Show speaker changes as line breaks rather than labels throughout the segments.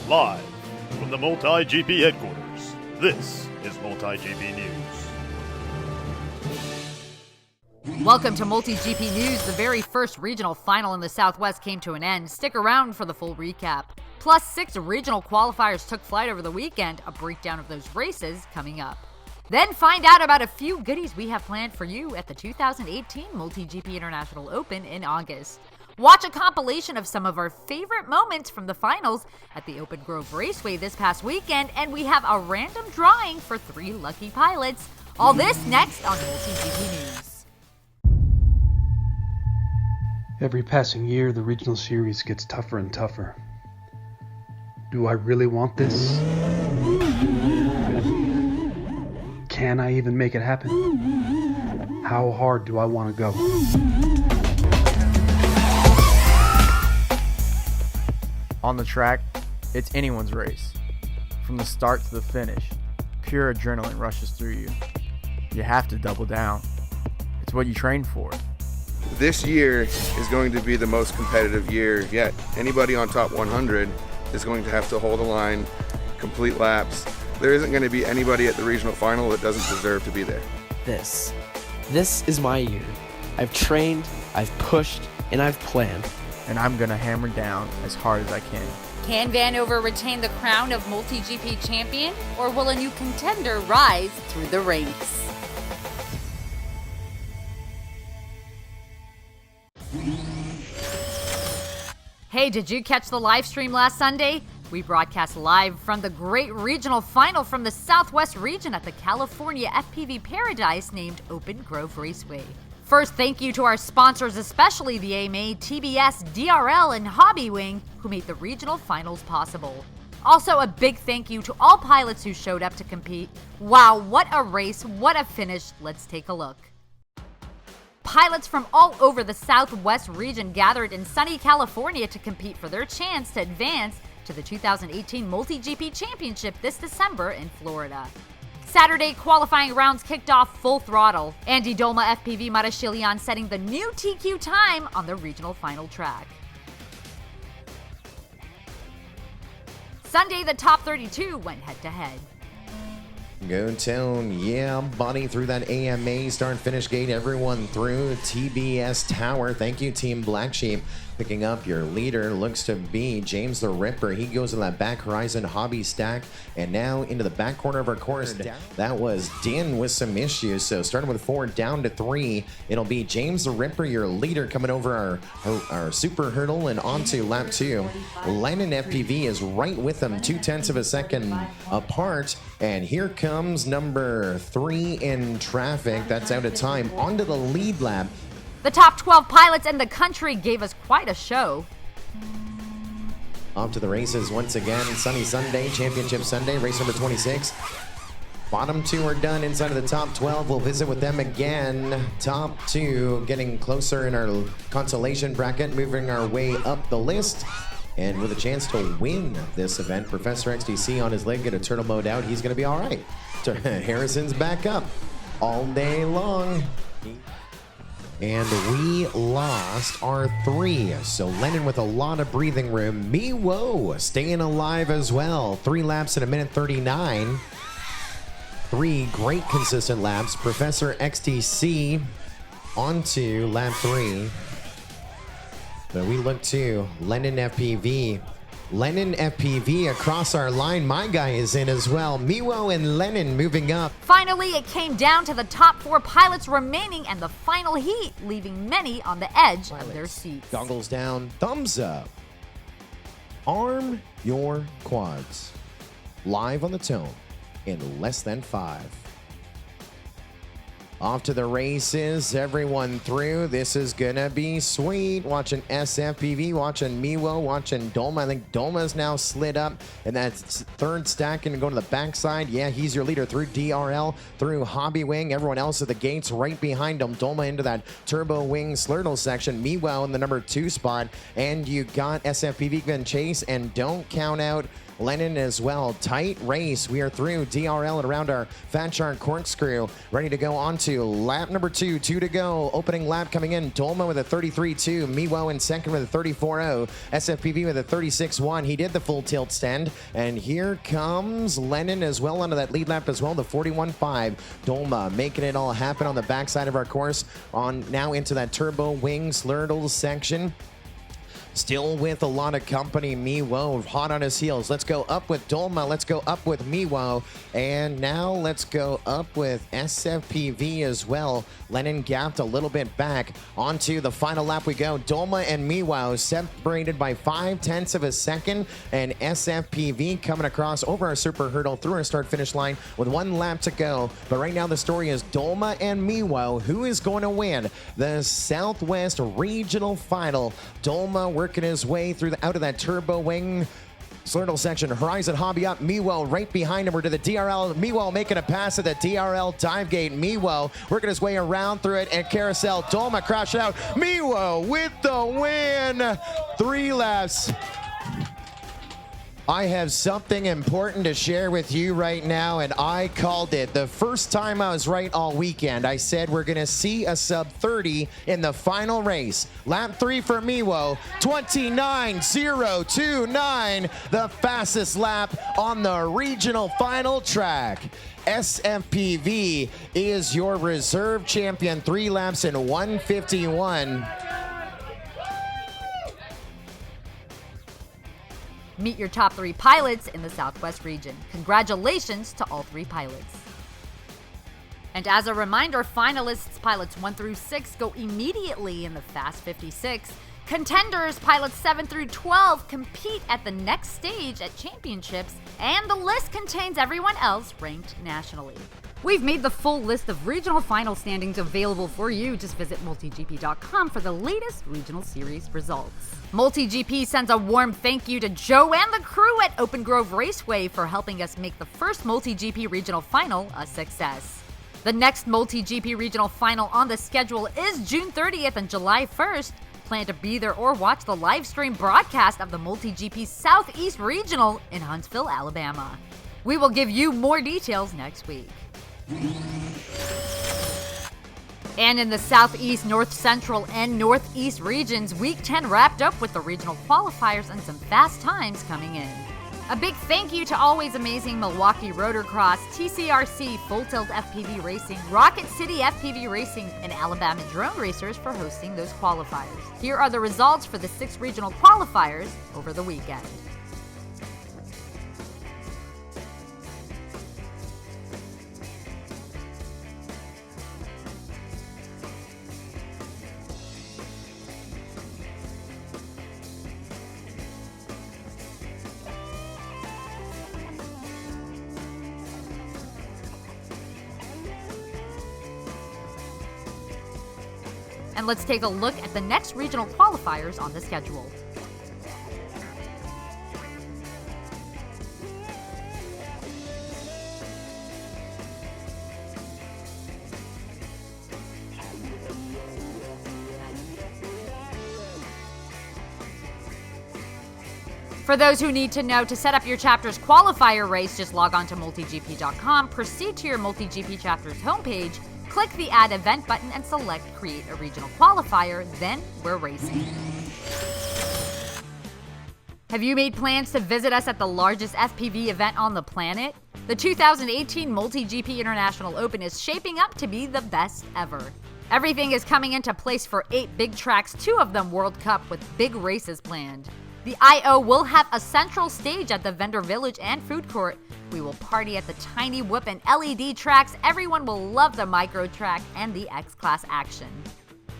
Live from the MultiGP headquarters, this is MultiGP News.
Welcome to MultiGP News. The very first regional final in the Southwest came to an end. Stick around for the full recap. Plus, 6 regional qualifiers took flight over the weekend. A breakdown of those races coming up. Then find out about a few goodies we have planned for you at the 2018 MultiGP International Open in August. Watch a compilation of some of our favorite moments from the finals at the Open Grove Raceway this past weekend, and we have a random drawing for 3 lucky pilots. All this next on MultiGP News.
Every passing year, the regional series gets tougher and tougher. Do I really want this? Can I even make it happen? How hard do I want to go?
On the track, it's anyone's race. From the start to the finish, pure adrenaline rushes through you. You have to double down. It's what you train for.
This year is going to be the most competitive year yet. Anybody on top 100 is going to have to hold a line, complete laps. There isn't going to be anybody at the regional final that doesn't deserve to be there.
This is my year. I've trained, I've pushed, and I've planned.
And I'm gonna hammer down as hard as I can.
Can Vanover retain the crown of MultiGP champion, or will a new contender rise through the ranks? Hey, did you catch the live stream last Sunday? We broadcast live from the great regional final from the Southwest region at the California FPV paradise named Open Grove Raceway. First, thank you to our sponsors, especially the AMA, TBS, DRL, and Hobby Wing, who made the regional finals possible. Also, a big thank you to all pilots who showed up to compete. Wow, what a race, what a finish. Let's take a look. Pilots from all over the Southwest region gathered in sunny California to compete for their chance to advance to the 2018 MultiGP Championship this December in Florida. Saturday qualifying rounds kicked off full throttle. Andy Dolma FPV Marashilian setting the new TQ time on the regional final track. Sunday, the top 32 went head-to-head.
Go Town, yeah, buddy, through that AMA start-finish gate, everyone through TBS Tower. Thank you, Team Black Sheep. Picking up your leader looks to be James the Ripper. He goes in that back horizon hobby stack and now into the back corner of our course. That was Dan with some issues. So starting with 4 down to 3, it'll be James the Ripper, your leader, coming over our super hurdle and onto lap 2. Lennon FPV is right with them, 0.2 of a second apart. And here comes number 3 in traffic. That's out of time onto the lead lap.
The top 12 pilots in the country gave us quite a show.
Off to the races once again. Sunny Sunday, Championship Sunday, race number 26. Bottom 2 are done inside of the top 12. We'll visit with them again. Top 2 getting closer in our consolation bracket, moving our way up the list. And with a chance to win this event, Professor XTC on his leg, get a turtle mode out. He's going to be all right. Harrison's back up all day long. And we lost our 3. So Lennon with a lot of breathing room. Mewo staying alive as well. 3 laps in 1:39. 3 great consistent laps. Professor XTC onto lap 3. So we look to Lennon FPV. Lennon FPV across our line. My guy is in as well. Mewo and Lennon moving up.
Finally, it came down to the top 4 pilots remaining and the final heat, leaving many on the edge of their seats.
Goggles down, thumbs up. Arm your quads. Live on the tone in less than 5. Off to the races, everyone through. This is gonna be sweet. Watching SFPV, watching Mewo, watching Dolma. I think Dolma's now slid up, and that's 3rd stack and go to the backside. Yeah, he's your leader through DRL, through Hobby Wing. Everyone else at the gates right behind him. Dolma into that Turbo Wing Slurtle section. Mewo in the number 2 spot, and you got SFPV going chase, and don't count out Lennon as well. Tight race. We are through DRL and around our Fat Shark corkscrew. Ready to go on to lap number 2, 2 to go. Opening lap coming in, Dolma with a 33.2, Mewo in second with a 34.0, SFPV with a 36.1. He did the full tilt stand, and here comes Lennon as well onto that lead lap as well, the 41.5. Dolma making it all happen on the backside of our course, on now into that turbo wing slurtle section. Still with a lot of company, Mewo hot on his heels. Let's go up with Dolma. Let's go up with Mewo. And now let's go up with SFPV as well. Lennon gapped a little bit back. Onto the final lap we go. Dolma and Mewo separated by 0.5 of a second. And SFPV coming across over our super hurdle through our start-finish line with 1 lap to go. But right now the story is Dolma and Mewo. Who is going to win the Southwest Regional Final? Dolma working his way through out of that turbo wing slurtle section. Horizon hobby up. Mewo right behind him. We're to the DRL. Mewo making a pass at the DRL dive gate. Mewo working his way around through it and carousel. Dolma crashing out. Mewo with the win. 3 laps. I have something important to share with you right now, and I called it. The first time I was right all weekend. I said we're going to see a sub 30 in the final race. Lap 3 for Mewo, 29.029, the fastest lap on the regional final track. SFPV is your reserve champion, 3 laps in 1:51.
Meet your top 3 pilots in the Southwest region. Congratulations to all 3 pilots. And as a reminder, finalists pilots 1 through 6 go immediately in the Fast 56. Contenders pilots 7 through 12 compete at the next stage at championships, and the list contains everyone else ranked nationally. We've made the full list of regional final standings available for you. Just visit MultiGP.com for the latest regional series results. MultiGP sends a warm thank you to Joe and the crew at Open Grove Raceway for helping us make the first MultiGP regional final a success. The next MultiGP regional final on the schedule is June 30th and July 1st. Plan to be there or watch the live stream broadcast of the MultiGP Southeast Regional in Huntsville, Alabama. We will give you more details next week. And in the Southeast, North Central, and Northeast regions, Week 10 wrapped up with the regional qualifiers and some fast times coming in. A big thank you to always amazing Milwaukee Rotorcross, TCRC, Full Tilt FPV Racing, Rocket City FPV Racing, and Alabama Drone Racers for hosting those qualifiers. Here are the results for the 6 regional qualifiers over the weekend. And let's take a look at the next regional qualifiers on the schedule. For those who need to know, to set up your chapter's qualifier race, just log on to multigp.com, proceed to your MultiGP chapter's homepage, click the Add Event button and select Create a Regional Qualifier, then we're racing. Have you made plans to visit us at the largest FPV event on the planet? The 2018 MultiGP International Open is shaping up to be the best ever. Everything is coming into place for 8 big tracks, 2 of them World Cup, with big races planned. The I.O. will have a central stage at the vendor village and food court. We will party at the Tiny Whoop and LED tracks. Everyone will love the micro track and the X-Class action.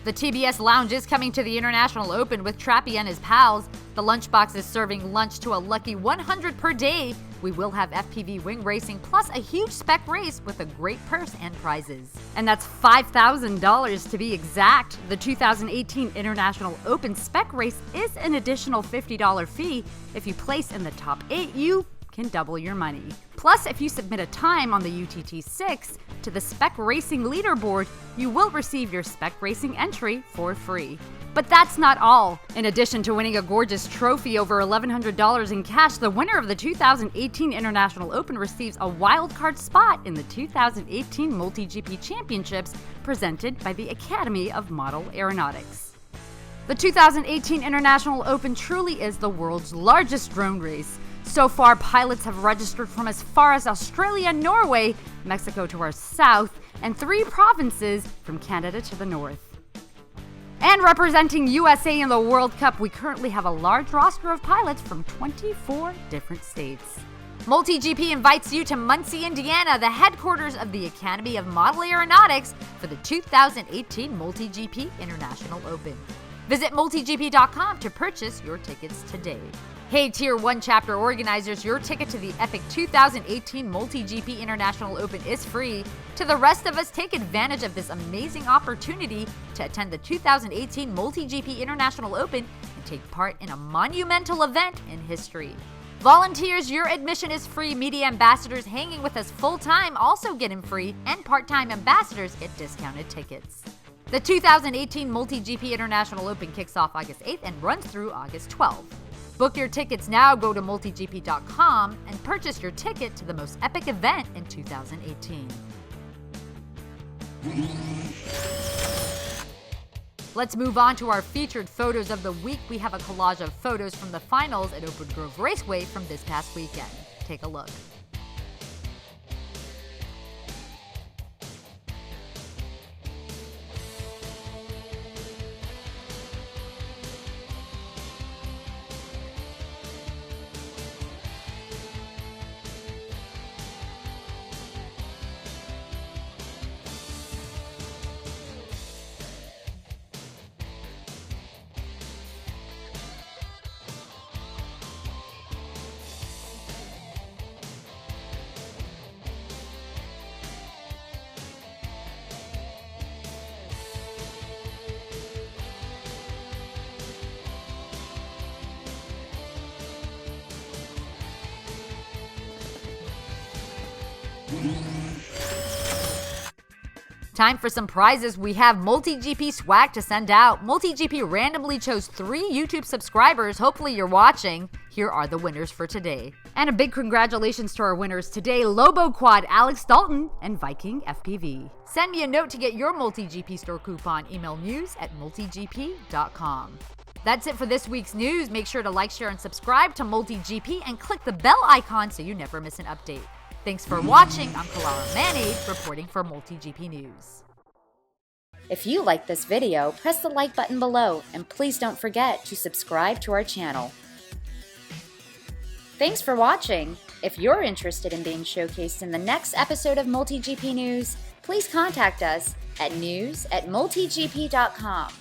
The TBS Lounge is coming to the International Open with Trappy and his pals. The lunchbox is serving lunch to a lucky 100 per day. We will have FPV wing racing plus a huge spec race with a great purse and prizes. And that's $5,000 to be exact. The 2018 International Open spec race is an additional $50 fee. If you place in the top 8, you can double your money. Plus, if you submit a time on the UTT6 to the Spec Racing leaderboard, you will receive your Spec Racing entry for free. But that's not all. In addition to winning a gorgeous trophy over $1,100 in cash, the winner of the 2018 International Open receives a wildcard spot in the 2018 MultiGP Championships presented by the Academy of Model Aeronautics. The 2018 International Open truly is the world's largest drone race. So far, pilots have registered from as far as Australia and Norway, Mexico to our south, and 3 provinces from Canada to the north. And representing USA in the World Cup, we currently have a large roster of pilots from 24 different states. MultiGP invites you to Muncie, Indiana, the headquarters of the Academy of Model Aeronautics, for the 2018 MultiGP International Open. Visit multigp.com to purchase your tickets today. Hey Tier 1 chapter organizers, your ticket to the epic 2018 MultiGP International Open is free. To the rest of us, take advantage of this amazing opportunity to attend the 2018 MultiGP International Open and take part in a monumental event in history. Volunteers, your admission is free. Media ambassadors hanging with us full-time also get in free, and part-time ambassadors get discounted tickets. The 2018 MultiGP International Open kicks off August 8th and runs through August 12th. Book your tickets now, go to multigp.com and purchase your ticket to the most epic event in 2018. Let's move on to our featured photos of the week. We have a collage of photos from the finals at Open Grove Raceway from this past weekend. Take a look. Time for some prizes. We have MultiGP swag to send out. MultiGP randomly chose 3 YouTube subscribers. Hopefully you're watching. Here are the winners for today. And a big congratulations to our winners today, Lobo Quad, Alex Dalton, and Viking FPV. Send me a note to get your MultiGP store coupon. Email news@multigp.com. That's it for this week's news. Make sure to like, share, and subscribe to MultiGP and click the bell icon so you never miss an update. Thanks for watching. I'm Kalara Manade, reporting for MultiGP News.
If you like this video, press the like button below, and please don't forget to subscribe to our channel. Thanks for watching. If you're interested in being showcased in the next episode of MultiGP News, please contact us at news@multigp.com.